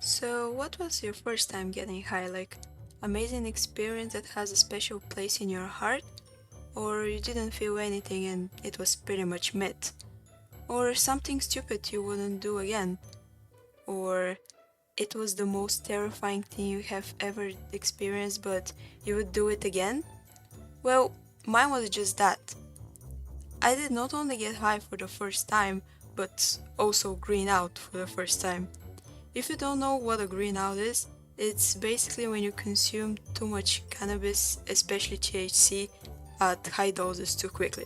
So, what was your first time getting high? Like, amazing experience that has a special place in your heart? Or you didn't feel anything and it was pretty much myth? Or something stupid you wouldn't do again? Or it was the most terrifying thing you have ever experienced but you would do it again? Well, mine was just that. I did not only get high for the first time, but also green out for the first time. If you don't know what a green out is, it's basically when you consume too much cannabis, especially THC, at high doses too quickly.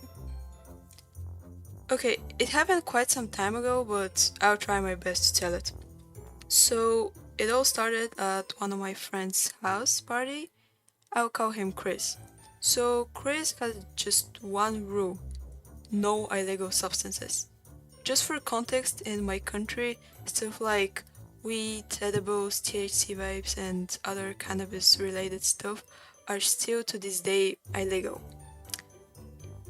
Okay, it happened quite some time ago, but I'll try my best to tell it. So, it all started at one of my friend's house party. I'll call him Chris. So, Chris had just one rule: no illegal substances. Just for context, in my country, stuff like weed, edibles, THC vapes, and other cannabis related stuff are still to this day illegal,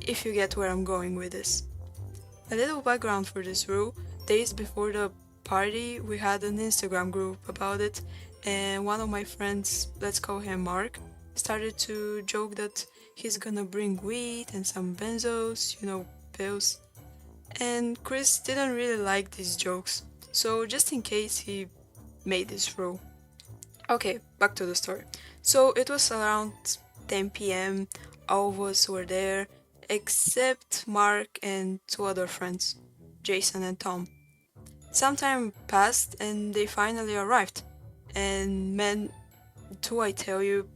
if you get where I'm going with this. A little background for this rule: days before the party, we had an Instagram group about it, and one of my friends, let's call him Mark, started to joke that he's gonna bring weed and some benzos, pills. And Chris didn't really like these jokes, so just in case, he made this rule. Okay, back to the story. So it was around 10 p.m., all of us were there, except Mark and two other friends, Jason and Tom. Some time passed and they finally arrived. And man, do I tell you,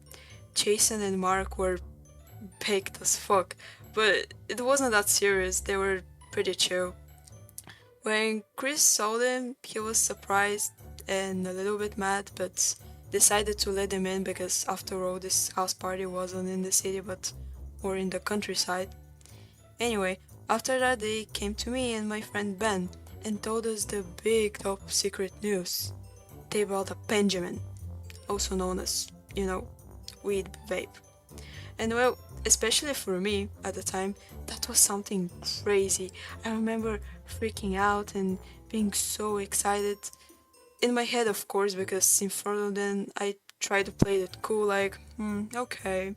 Jason and Mark were baked as fuck. But it wasn't that serious, they were pretty chill. When Chris saw them, he was surprised and a little bit mad, but decided to let them in because, after all, this house party wasn't in the city but more in the countryside. Anyway, after that, they came to me and my friend Ben and told us the big top secret news. They brought a Benjamin, also known as, weed vape. And well, especially for me at the time, that was something crazy. I remember freaking out and being so excited. In my head, of course, because in front of them, I tried to play it cool, like, okay.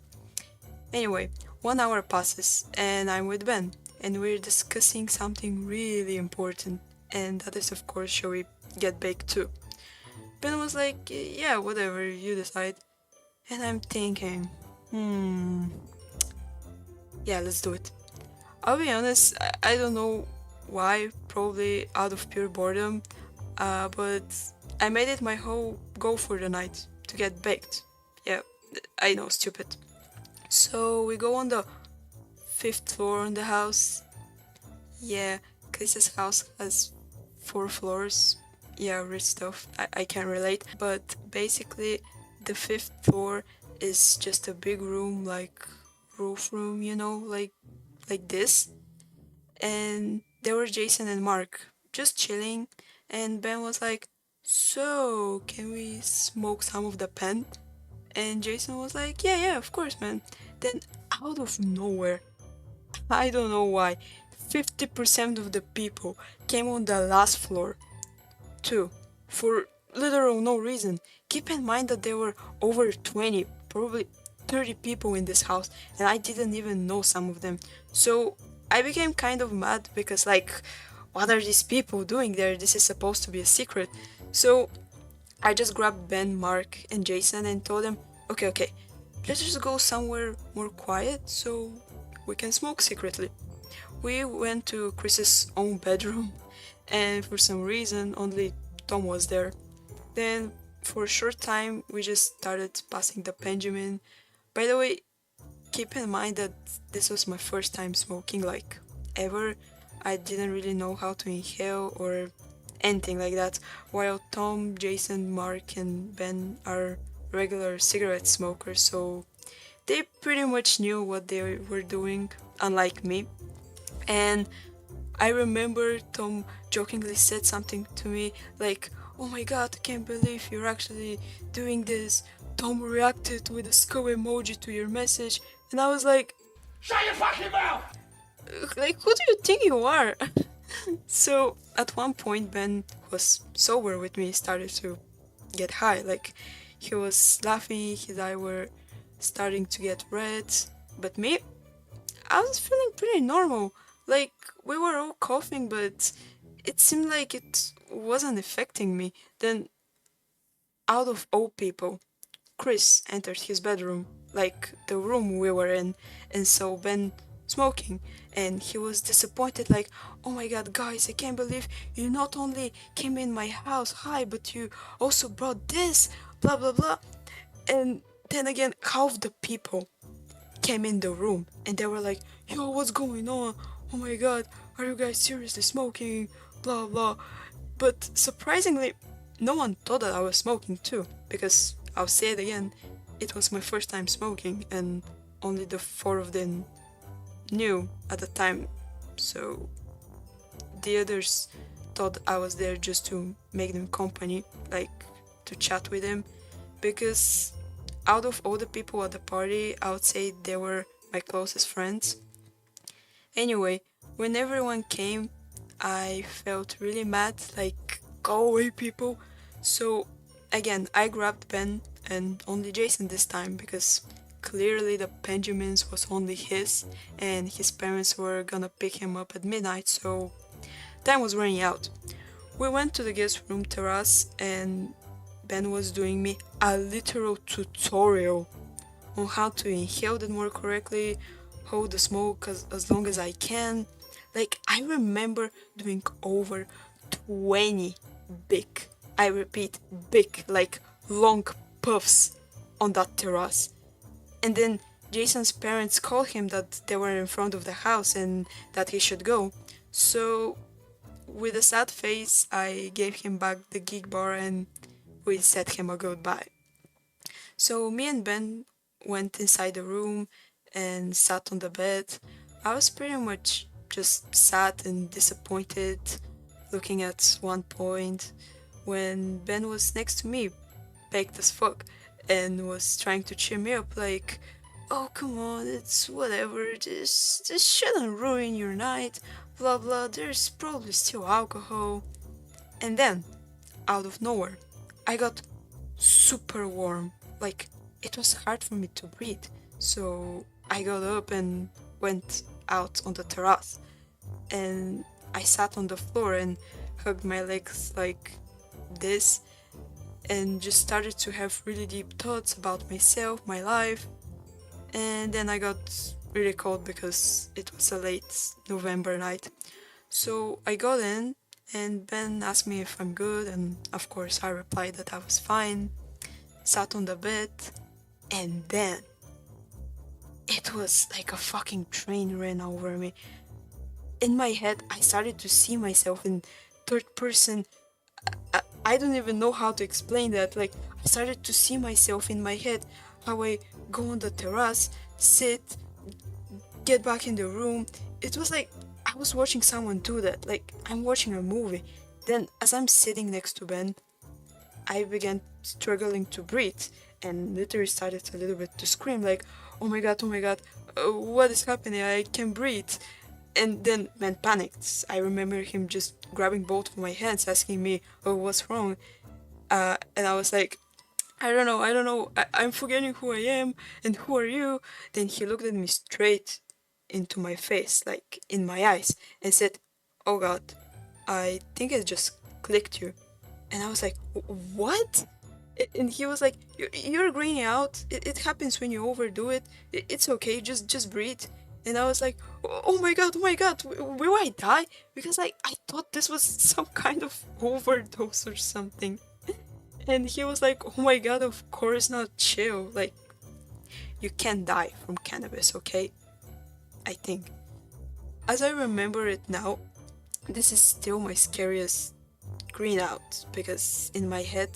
Anyway, 1 hour passes, and I'm with Ben, and we're discussing something really important, and that is, of course, shall we get baked too? Ben was like, yeah, whatever, you decide. And I'm thinking, yeah, let's do it. I'll be honest, I don't know why, probably out of pure boredom, but I made it my whole goal for the night to get baked. Yeah, I know, stupid. So we go on the fifth floor on the house. Yeah, Chris's house has 4 floors. Yeah, rich stuff. I can relate. But basically, the fifth floor is just a big room, like roof room, like this. And there were Jason and Mark just chilling, and Ben was like, "So, can we smoke some of the pen?" And Jason was like, "Yeah, yeah, of course, man." Then, out of nowhere, I don't know why, 50% of the people came on the last floor, too, for literal no reason. Keep in mind that there were over 20, probably 30 people in this house, and I didn't even know some of them. So I became kind of mad because, like, what are these people doing there? This is supposed to be a secret. So I just grabbed Ben, Mark, and Jason and told them, okay, okay, let's just go somewhere more quiet so we can smoke secretly. We went to Chris's own bedroom, and for some reason, only Tom was there. Then, for a short time, we just started passing the Benjamin. By the way, keep in mind that this was my first time smoking, like, ever. I didn't really know how to inhale or anything like that, while Tom, Jason, Mark, and Ben are regular cigarette smokers, so they pretty much knew what they were doing, unlike me. And I remember Tom jokingly said something to me like, "Oh my god, I can't believe you're actually doing this." Tom reacted with a skull emoji to your message, and I was like, Shut your fucking mouth! like, who do you think you are? So at one point, Ben, who was sober with me, started to get high. Like he was laughing, his eyes were starting to get red. But me, I was feeling pretty normal. Like we were all coughing, but it seemed like it wasn't affecting me. Then, out of all people, Chris entered his bedroom, like the room we were in, and saw Ben smoking. And he was disappointed, like, oh my god, guys, I can't believe you not only came in my house, hi, but you also brought this, blah blah blah. And then again, half the people came in the room and they were like, yo, what's going on? Oh my god, are you guys seriously smoking? Blah blah. But surprisingly, no one thought that I was smoking too, because I'll say it again, it was my first time smoking and only the four of them knew at the time. So the others thought I was there just to make them company, like to chat with them, because out of all the people at the party, I would say they were my closest friends. Anyway, when everyone came, I felt really mad, like, go away, people. So, again, I grabbed Ben and only Jason this time because clearly the Benjamins was only his and his parents were gonna pick him up at midnight, so time was running out. We went to the guest room terrace and Ben was doing me a literal tutorial on how to inhale it more correctly, hold the smoke as long as I can. Like, I remember doing over 20 big, I repeat, big, like long puffs on that terrace. And then Jason's parents called him that they were in front of the house and that he should go. So, with a sad face, I gave him back the gig bar and we said him a goodbye. So me and Ben went inside the room and sat on the bed. I was pretty much just sad and disappointed, looking at one point when Ben was next to me, baked as fuck, and was trying to cheer me up like, oh come on, it's whatever, this shouldn't ruin your night, blah blah, there's probably still alcohol. And then, out of nowhere, I got super warm. Like, it was hard for me to breathe. So I got up and went out on the terrace. And I sat on the floor and hugged my legs like this and just started to have really deep thoughts about myself, my life. And then I got really cold because it was a late November night. So I got in and Ben asked me if I'm good, and of course I replied that I was fine, sat on the bed, and then it was like a fucking train ran over me. In my head, I started to see myself in third person. I don't even know how to explain that. Like, I started to see myself in my head, how I go on the terrace, sit, get back in the room. It was like I was watching someone do that, like I'm watching a movie. Then, as I'm sitting next to Ben, I began struggling to breathe and literally started a little bit to scream, like, oh my god, what is happening? I can't breathe. And then Ben panicked. I remember him just grabbing both of my hands, asking me, oh, what's wrong? And I was like, I don't know, I'm forgetting who I am and who are you. Then he looked at me straight into my face, like in my eyes, and said, oh god, I think it just clicked you. And I was like, what? And he was like, you're greening out. It happens when you overdo it. It's okay. Just breathe. And I was like, oh my god, will I die? Because I thought this was some kind of overdose or something. And he was like, oh my god, of course not, chill. Like, you can die from cannabis, okay? I think. As I remember it now, this is still my scariest green out because in my head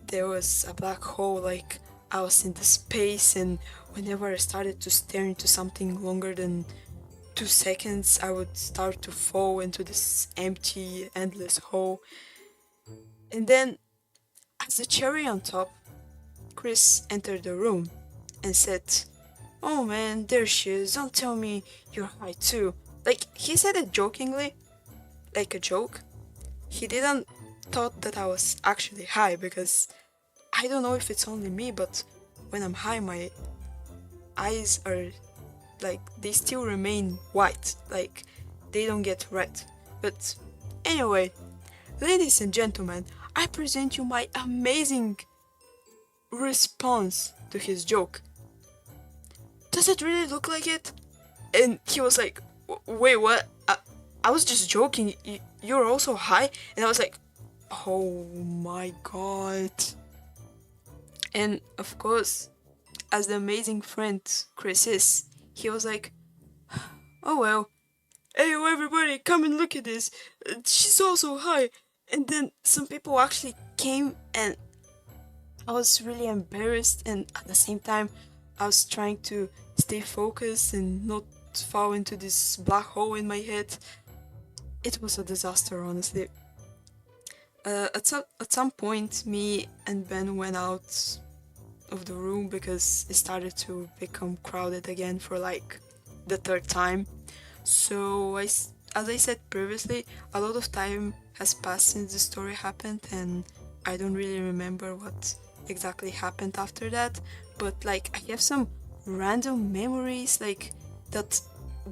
there was a black hole, like I was in the space, and whenever I started to stare into something longer than 2 seconds, I would start to fall into this empty, endless hole. And then, as a cherry on top, Chris entered the room and said, oh man, there she is, don't tell me you're high too. Like, he said it jokingly, like a joke. He didn't thought that I was actually high because I don't know if it's only me, but when I'm high, my eyes are like they still remain white, like they don't get red. But anyway, ladies and gentlemen, I present you my amazing response to his joke. Does it really look like it? And he was like, Wait, what? I was just joking. You're also high?" And I was like, "Oh my god." And of course, as the amazing friend Chris is, he was like, "Oh well, hey everybody, come and look at this. She's also high." And then some people actually came, and I was really embarrassed, and at the same time, I was trying to stay focused and not fall into this black hole in my head. It was a disaster, honestly. At some point, me and Ben went out of the room because it started to become crowded again for like the third time. So as I said previously, a lot of time has passed since the story happened, and I don't really remember what exactly happened after that. But like I have some random memories like that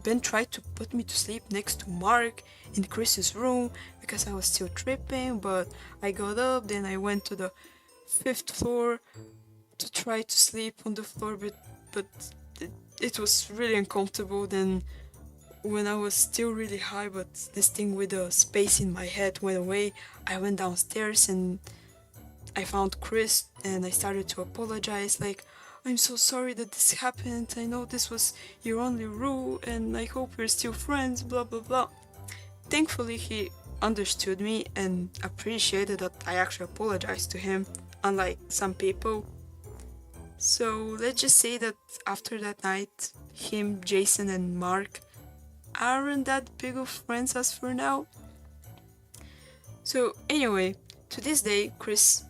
Ben tried to put me to sleep next to Mark in Chris's room because I was still tripping, but I got up, then I went to the fifth floor to try to sleep on the floor, but it, it was really uncomfortable. Then when I was still really high, but this thing with the space in my head went away, I went downstairs and I found Chris and I started to apologize like, "I'm so sorry that this happened. I know this was your only rule and I hope we're still friends, blah blah blah." Thankfully, he understood me and appreciated that I actually apologized to him, unlike some people. So let's just say that after that night, him, Jason, and Mark aren't that big of friends as for now. So, anyway, to this day, Chris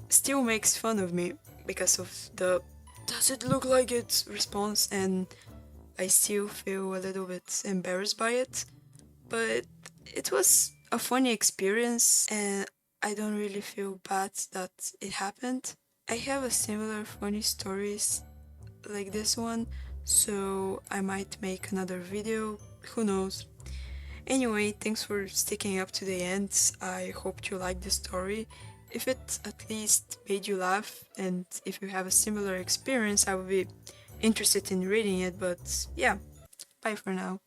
still makes fun of me because of the "does it look like it" response, and I still feel a little bit embarrassed by it. But it was a funny experience, and I don't really feel bad that it happened. I have a similar funny stories like this one, so I might make another video, who knows. Anyway, thanks for sticking up to the end. I hope you liked the story. If it at least made you laugh, and if you have a similar experience, I would be interested in reading it. But yeah, bye for now.